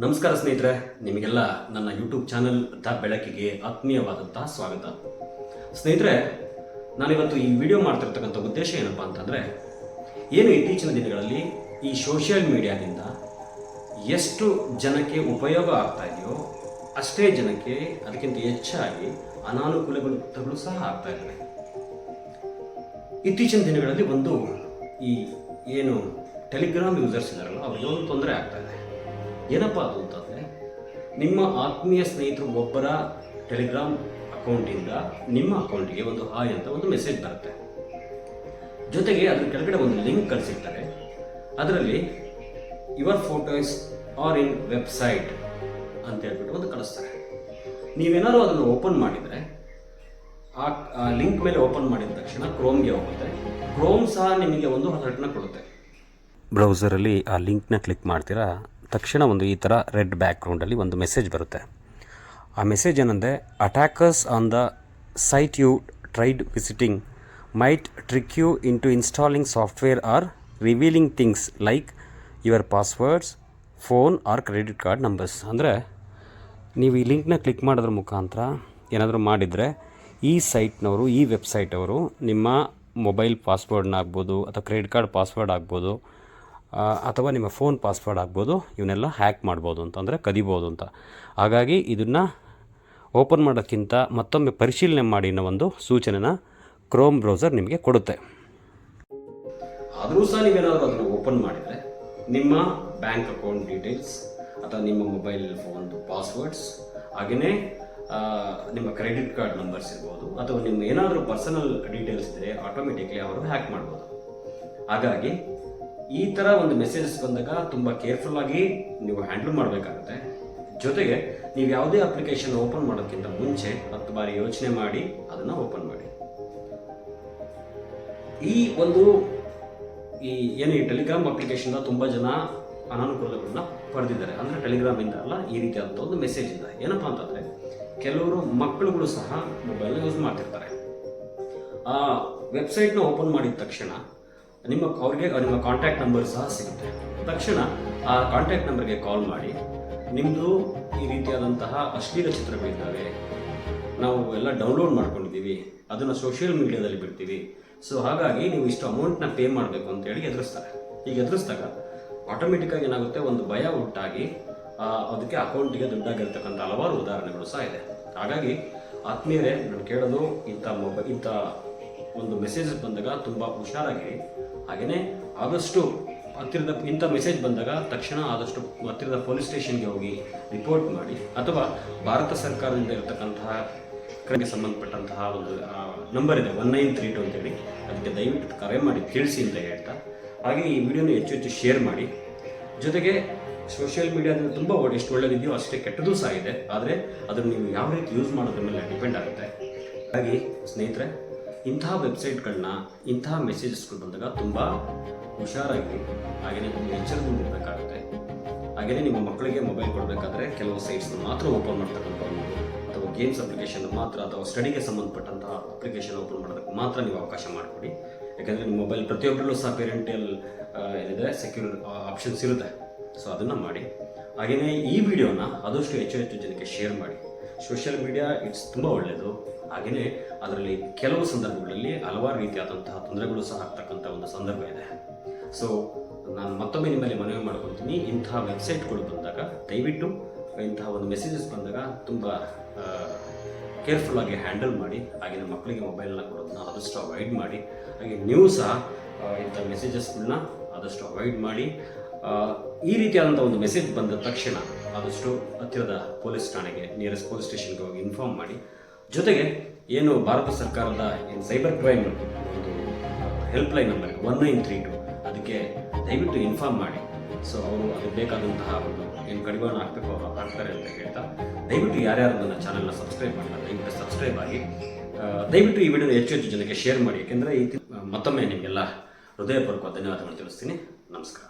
ನಮಸ್ಕಾರ ಸ್ನೇಹಿತರೆ, ನಿಮಗೆಲ್ಲ ನನ್ನ ಯೂಟ್ಯೂಬ್ ಚಾನಲ್ ದ ಬೆಳಕಿಗೆ ಆತ್ಮೀಯವಾದಂತಹ ಸ್ವಾಗತ. ಸ್ನೇಹಿತರೆ, ನಾನಿವತ್ತು ಈ ವಿಡಿಯೋ ಮಾಡ್ತಿರ್ತಕ್ಕಂಥ ಉದ್ದೇಶ ಏನಪ್ಪ ಅಂತಂದರೆ, ಏನು ಇತ್ತೀಚಿನ ದಿನಗಳಲ್ಲಿ ಈ ಸೋಷಿಯಲ್ ಮೀಡಿಯಾದಿಂದ ಎಷ್ಟು ಜನಕ್ಕೆ ಆಗ್ತಾ ಇದೆಯೋ ಅಷ್ಟೇ ಜನಕ್ಕೆ ಅದಕ್ಕಿಂತ ಹೆಚ್ಚಾಗಿ ಅನಾನುಕೂಲಗಳು ಸಹ ಆಗ್ತಾ ಇದ್ದಾವೆ. ಇತ್ತೀಚಿನ ದಿನಗಳಲ್ಲಿ ಈ ಏನು ಟೆಲಿಗ್ರಾಮ್ ಯೂಸರ್ಸ್ ಇದ್ದಾರಲ್ಲ ಅವ್ರಿಗೆ ಒಂದು ತೊಂದರೆ ಆಗ್ತಾ ಇದೆ. ಏನಪ್ಪ ಅದು ಅಂತಂದರೆ, ನಿಮ್ಮ ಆತ್ಮೀಯ ಸ್ನೇಹಿತರು ಒಬ್ಬರ ಟೆಲಿಗ್ರಾಮ್ ಅಕೌಂಟಿಂದ ನಿಮ್ಮ ಅಕೌಂಟಿಗೆ ಒಂದು ಹಾಯ್ ಅಂತ ಒಂದು ಮೆಸೇಜ್ ಬರುತ್ತೆ. ಜೊತೆಗೆ ಅದ್ರ ಕೆಳಗಡೆ ಒಂದು ಲಿಂಕ್ ಕಳಿಸಿರ್ತಾರೆ. ಅದರಲ್ಲಿ your photos are in website ಅಂತ ಹೇಳ್ಬಿಟ್ಟು ಒಂದು ಕಳಿಸ್ತಾರೆ. ನೀವೇನಾದ್ರು ಅದನ್ನು ಓಪನ್ ಮಾಡಿದರೆ ಆ ಲಿಂಕ್ ಮೇಲೆ ಓಪನ್ ಮಾಡಿದ ತಕ್ಷಣ ಕ್ರೋಮ್ಗೆ ಹೋಗುತ್ತೆ. ಕ್ರೋಮ್ ಸಹ ನಿಮಗೆ ಒಂದು ಅಲರ್ಟ್ನ ಕೊಡುತ್ತೆ. ಬ್ರೌಸರಲ್ಲಿ ಆ ಲಿಂಕ್ನ ಕ್ಲಿಕ್ ಮಾಡ್ತೀರಾ ತಕ್ಷಣ ಈ ಥರ ರೆಡ್ ಬ್ಯಾಕ್ಗ್ರೌಂಡಲ್ಲಿ ಒಂದು ಮೆಸೇಜ್ ಬರುತ್ತೆ. ಆ ಮೆಸೇಜ್ ಏನಂದರೆ, attackers on the site you tried visiting might trick you into installing software or revealing things like your passwords, phone or credit card numbers. ಅಂದರೆ ನೀವು ಈ ಲಿಂಕ್ನ ಕ್ಲಿಕ್ ಮಾಡೋದ್ರ ಮುಖಾಂತರ ಏನಾದರೂ ಮಾಡಿದರೆ ಈ ಸೈಟ್ನವರು, ಈ ವೆಬ್ಸೈಟವರು ನಿಮ್ಮ ಮೊಬೈಲ್ ಪಾಸ್ವರ್ಡ್ನ ಆಗ್ಬೋದು ಅಥವಾ ಕ್ರೆಡಿಟ್ ಕಾರ್ಡ್ ಪಾಸ್ವರ್ಡ್ ಆಗ್ಬೋದು ಅಥವಾ ನಿಮ್ಮ ಫೋನ್ ಪಾಸ್ವರ್ಡ್ ಆಗ್ಬೋದು, ಇವನ್ನೆಲ್ಲ ಹ್ಯಾಕ್ ಮಾಡ್ಬೋದು ಅಂತಂದರೆ ಕದಿಬೋದು ಅಂತ. ಹಾಗಾಗಿ ಇದನ್ನು ಓಪನ್ ಮಾಡೋಕ್ಕಿಂತ ಮತ್ತೊಮ್ಮೆ ಪರಿಶೀಲನೆ ಮಾಡಿ ಅನ್ನೋ ಒಂದು ಸೂಚನೆನ ಕ್ರೋಮ್ ಬ್ರೌಸರ್ ನಿಮಗೆ ಕೊಡುತ್ತೆ. ಆದರೂ ಸಹ ನೀವೇನಾದರೂ ಅದನ್ನು ಓಪನ್ ಮಾಡಿದರೆ ನಿಮ್ಮ ಬ್ಯಾಂಕ್ ಅಕೌಂಟ್ ಡೀಟೇಲ್ಸ್ ಅಥವಾ ನಿಮ್ಮ ಮೊಬೈಲ್ ಫೋನ್ದು ಪಾಸ್ವರ್ಡ್ಸ್, ಹಾಗೆಯೇ ನಿಮ್ಮ ಕ್ರೆಡಿಟ್ ಕಾರ್ಡ್ ನಂಬರ್ಸ್ ಇರ್ಬೋದು ಅಥವಾ ನಿಮ್ಮ ಏನಾದರೂ ಪರ್ಸನಲ್ ಡೀಟೇಲ್ಸ್ ಇದ್ದರೆ ಆಟೋಮೆಟಿಕ್ಲಿ ಅವರು ಹ್ಯಾಕ್ ಮಾಡ್ಬೋದು. ಹಾಗಾಗಿ ಈ ಥರ ಒಂದು ಮೆಸೇಜಸ್ ಬಂದಾಗ ತುಂಬ ಕೇರ್ಫುಲ್ ಆಗಿ ನೀವು ಹ್ಯಾಂಡಲ್ ಮಾಡಬೇಕಾಗುತ್ತೆ. ಜೊತೆಗೆ ನೀವು ಯಾವುದೇ ಅಪ್ಲಿಕೇಶನ್ ಓಪನ್ ಮಾಡೋಕ್ಕಿಂತ ಮುಂಚೆ 10 ಬಾರಿ ಯೋಚನೆ ಮಾಡಿ ಅದನ್ನು ಓಪನ್ ಮಾಡಿ. ಈ ಟೆಲಿಗ್ರಾಮ್ ಅಪ್ಲಿಕೇಶನ್ ತುಂಬ ಜನ ಅನಾನುಕೂಲಗಳನ್ನ ಪಡೆದಿದ್ದಾರೆ. ಅಂದರೆ ಟೆಲಿಗ್ರಾಮಿಂದ ಅಲ್ಲ, ಈ ರೀತಿಯಾದಂಥ ಒಂದು ಮೆಸೇಜಿಂದ. ಏನಪ್ಪ ಅಂತಂದರೆ, ಕೆಲವರು ಮಕ್ಕಳುಗಳು ಸಹ ಮೊಬೈಲ್ನ ಯೂಸ್ ಮಾಡ್ತಿರ್ತಾರೆ. ಆ ವೆಬ್ಸೈಟ್ನ ಓಪನ್ ಮಾಡಿದ ತಕ್ಷಣ ಅವ್ರಿಗೆ ನಿಮ್ಮ ಕಾಂಟ್ಯಾಕ್ಟ್ ನಂಬರ್ ಸಹ ಸಿಗುತ್ತೆ. ತಕ್ಷಣ ಆ ಕಾಂಟ್ಯಾಕ್ಟ್ ನಂಬರ್ಗೆ ಕಾಲ್ ಮಾಡಿ, ನಿಮ್ಮದು ಈ ರೀತಿಯಾದಂತಹ ಅಶ್ಲೀಲ ಚಿತ್ರಗಳಿದ್ದಾವೆ, ನಾವು ಎಲ್ಲ ಡೌನ್ಲೋಡ್ ಮಾಡ್ಕೊಂಡಿದ್ದೀವಿ, ಅದನ್ನು ಸೋಷಿಯಲ್ ಮೀಡಿಯಾದಲ್ಲಿ ಬಿಡ್ತೀವಿ, ಸೊ ಹಾಗಾಗಿ ನೀವು ಇಷ್ಟು ಅಮೌಂಟ್ನ ಪೇ ಮಾಡಬೇಕು ಅಂತೇಳಿ ಎದುರಿಸ್ತಾರೆ. ಈಗ ಎದುರಿಸಿದಾಗ ಆಟೋಮೆಟಿಕ್ಕಾಗಿ ಏನಾಗುತ್ತೆ, ಒಂದು ಭಯ ಉಂಟಾಗಿ ಅದಕ್ಕೆ ಅಕೌಂಟಿಗೆ ದುಡ್ಡಾಗಿರ್ತಕ್ಕಂಥ ಹಲವಾರು ಉದಾಹರಣೆಗಳು ಸಹ ಇದೆ. ಹಾಗಾಗಿ ಆತ್ಮೀಯರೇ, ನಾನು ಕೇಳೋದು, ಇಂಥ ಒಂದು ಮೆಸೇಜ್ ಬಂದಾಗ ತುಂಬ ಹುಷಾರಾಗಿರಿ. ಹಾಗೆಯೇ ಆದಷ್ಟು ಹತ್ತಿರದ ಇಂಥ ಮೆಸೇಜ್ ಬಂದಾಗ ತಕ್ಷಣ ಆದಷ್ಟು ಹತ್ತಿರದ ಪೊಲೀಸ್ ಸ್ಟೇಷನ್ಗೆ ಹೋಗಿ ರಿಪೋರ್ಟ್ ಮಾಡಿ, ಅಥವಾ ಭಾರತ ಸರ್ಕಾರದಿಂದ ಇರತಕ್ಕಂತಹ ಕರೆಗೆ ಸಂಬಂಧಪಟ್ಟಂತಹ ಒಂದು ನಂಬರ್ ಇದೆ 1932 ಅಂತೇಳಿ, ಅದಕ್ಕೆ ದಯವಿಟ್ಟು ಕರೆ ಮಾಡಿ ತಿಳಿಸಿ ಅಂತ ಹೇಳ್ತಾ, ಹಾಗೆ ಈ ವಿಡಿಯೋನ ಹೆಚ್ಚು ಶೇರ್ ಮಾಡಿ. ಜೊತೆಗೆ ಸೋಷಿಯಲ್ ಮೀಡಿಯಾದಿಂದ ತುಂಬ ಎಷ್ಟು ಒಳ್ಳೆಯದಿದೆಯೋ ಅಷ್ಟೇ ಕೆಟ್ಟದೂ ಸಹ ಇದೆ. ಆದರೆ ಅದನ್ನು ನೀವು ಯಾವ ರೀತಿ ಯೂಸ್ ಮಾಡೋದ್ರ ಮೇಲೆ ಡಿಪೆಂಡ್ ಆಗುತ್ತೆ. ಹಾಗಾಗಿ ಸ್ನೇಹಿತರೆ, ಇಂತಹ ವೆಬ್ಸೈಟ್ಗಳನ್ನ, ಇಂತಹ ಮೆಸೇಜಸ್ಗಳು ಬಂದಾಗ ತುಂಬ ಹುಷಾರಾಗಿ, ಹಾಗೆಯೇ ತುಂಬ ಎಚ್ಚರದಿಂದ ಇರಬೇಕಾಗುತ್ತೆ. ಹಾಗೆಯೇ ನಿಮ್ಮ ಮಕ್ಕಳಿಗೆ ಮೊಬೈಲ್ ಕೊಡಬೇಕಾದ್ರೆ ಕೆಲವು ಸೈಟ್ಸ್ನ ಮಾತ್ರ ಓಪನ್ ಮಾಡ್ತಕ್ಕಂಥದ್ದು, ಅಥವಾ ಗೇಮ್ಸ್ ಅಪ್ಲಿಕೇಶನ್ ಮಾತ್ರ, ಅಥವಾ ಸ್ಟಡಿಗೆ ಸಂಬಂಧಪಟ್ಟಂತಹ ಅಪ್ಲಿಕೇಶನ್ ಓಪನ್ ಮಾಡೋದಕ್ಕೆ ಮಾತ್ರ ನೀವು ಅವಕಾಶ ಮಾಡಿಕೊಡಿ. ಯಾಕೆಂದರೆ ನಿಮ್ಮ ಮೊಬೈಲ್ ಪ್ರತಿಯೊಬ್ಬರಲ್ಲೂ ಸಹ ಪೇರೆಂಟಿಯಲ್ ಏನಿದೆ ಸೆಕ್ಯೂರ್ ಆಪ್ಷನ್ಸ್ ಇರುತ್ತೆ. ಸೊ ಅದನ್ನು ಮಾಡಿ. ಹಾಗೆಯೇ ಈ ವಿಡಿಯೋನ ಆದಷ್ಟು ಹೆಚ್ಚು ಜನಕ್ಕೆ ಶೇರ್ ಮಾಡಿ. ಸೋಷಿಯಲ್ ಮೀಡಿಯಾ ತುಂಬ ಒಳ್ಳೆಯದು. ಹಾಗೆಯೇ ಅದರಲ್ಲಿ ಕೆಲವು ಸಂದರ್ಭಗಳಲ್ಲಿ ಹಲವಾರು ರೀತಿಯಾದಂತಹ ತೊಂದರೆಗಳು ಸಹ ಆಗ್ತಕ್ಕಂಥ ಒಂದು ಸಂದರ್ಭ ಇದೆ. ಸೊ ನಾನು ಮತ್ತೊಮ್ಮೆ ನಿಮ್ಮಲ್ಲಿ ಮನವಿ ಮಾಡ್ಕೊಳ್ತೀನಿ, ಇಂತಹ ವೆಬ್ಸೈಟ್ಗಳು ಬಂದಾಗ ದಯವಿಟ್ಟು ಇಂತಹ ಒಂದು ಮೆಸೇಜಸ್ ಬಂದಾಗ ತುಂಬ ಕೇರ್ಫುಲ್ಲಾಗಿ ಹ್ಯಾಂಡಲ್ ಮಾಡಿ. ಹಾಗೆಯೇ ಮಕ್ಕಳಿಗೆ ಮೊಬೈಲ್ನ ಕೊಡೋದನ್ನ ಆದಷ್ಟು ಅವಾಯ್ಡ್ ಮಾಡಿ. ಹಾಗೆ ನೀವು ಸಹ ಇಂಥ ಮೆಸೇಜಸ್ಗಳನ್ನ ಆದಷ್ಟು ಅವಾಯ್ಡ್ ಮಾಡಿ. ಈ ರೀತಿಯಾದಂಥ ಒಂದು ಮೆಸೇಜ್ ಬಂದ ತಕ್ಷಣ ಆದಷ್ಟು ಹತ್ತಿರದ ಪೊಲೀಸ್ ಠಾಣೆಗೆ, ನಿಯರೆಸ್ಟ್ ಪೊಲೀಸ್ ಸ್ಟೇಷನ್ಗೆ ಹೋಗಿ ಇನ್ಫಾರ್ಮ್ ಮಾಡಿ. ಜೊತೆಗೆ ಏನು ಭಾರತ ಸರ್ಕಾರದ ಸೈಬರ್ ಕ್ರೈಮ್ ಒಂದು ಹೆಲ್ಪ್ಲೈನ್ ನಂಬರ್ 1932, ಅದಕ್ಕೆ ದಯವಿಟ್ಟು ಇನ್ಫಾರ್ಮ್ ಮಾಡಿ. ಸೊ ಅವರು ಅದಕ್ಕೆ ಬೇಕಾದಂತಹ ಒಂದು ಏನು ಕಡಿವಾಣ ಹಾಕಬೇಕು ಅವರು ಹಾಕ್ತಾರೆ ಅಂತ ಹೇಳ್ತಾ, ದಯವಿಟ್ಟು ಯಾರ್ಯಾರು ನನ್ನ ಚಾನಲ್ನ ಸಬ್ಸ್ಕ್ರೈಬ್ ಮಾಡಿಲ್ಲ ದಯವಿಟ್ಟು ಸಬ್ಸ್ಕ್ರೈಬ್ ಆಗಿ. ದಯವಿಟ್ಟು ಈ ವಿಡಿಯೋನ ಹೆಚ್ಚು ಜನಕ್ಕೆ ಶೇರ್ ಮಾಡಿ. ಯಾಕೆಂದರೆ ಮತ್ತೊಮ್ಮೆ ನಿಮಗೆಲ್ಲ ಹೃದಯಪೂರ್ವಕ ಧನ್ಯವಾದಗಳು ತಿಳಿಸ್ತೀನಿ. ನಮಸ್ಕಾರ.